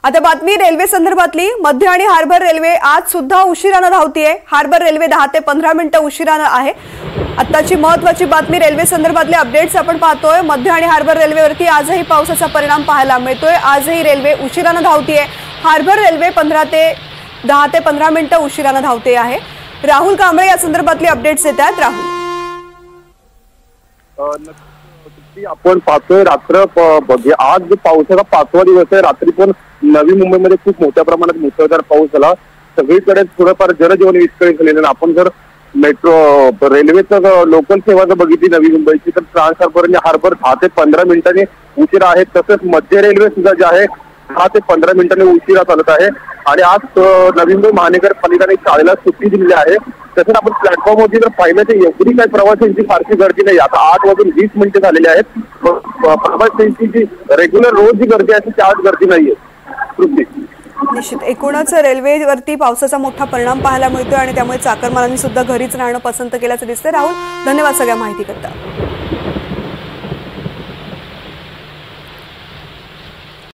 आता बातमी रेल्वे संदर्भातली। मध्य आणि हार्बर रेल्वे आज सुद्धा उशिराने धावतीये। हार्बर रेल्वे 10 ते 15 मिनिटं उशिराने आहे। आत्ताची महत्त्वाची बातमी रेल्वे संदर्भातले अपडेट्स आपण पाहतोय। मध्य आणि हार्बर रेल्वेवरती आजही पावसाचा परिणाम पाहायला मिळतोय। आजही रेल्वे उशिराने धावतीये। हार्बर रेल्वे 10 ते 15 मिनिटं उशिराने धावते आहे। राहुल कांबळे या संदर्भातले अपडेट्स देतात। राहुल, आपण पाहतोय रात्र आज पावसाचा 5वा दिवस आहे। रात्री पण नवी मुंबईमध्ये खूप मोठ्या प्रमाणात मुसळधार पाऊस झाला। सगळीकडे थोडंफार जनजीवन विस्कळीत झालेलं। आपण जर मेट्रो रेल्वेचं लोकल सेवा जर बघितली नवी मुंबईची तर ट्रान्स हार्बर आणि हार्बर 10 ते 15 मिनिटांनी उशिरा आहे। तसंच मध्य रेल्वे सुद्धा जे आहे 10 ते 15 मिनिटांनी उशिरा चालत आहे। आणि आज नवी मुंबई महानगरपालिकेने शाळेला सुट्टी दिलेली आहे। तसंच आपण प्लॅटफॉर्मवरती जर पाहिलं तर एवढी काही प्रवाशांची फारशी गर्दी नाही। आता 8:20 झालेले आहेत। प्रवाशांची जी रेग्युलर रोज जी गर्दी असते ती आज गर्दी नाहीये। निश्चित एकूणच रेल्वेवरती पावसाचा मोठा परिणाम पाहायला मिळतोय आणि त्यामुळे चाकरमानांनी सुद्धा घरीच राहणं पसंत केल्याचं दिसतंय। राहुल, धन्यवाद सगळ्या माहितीकरता।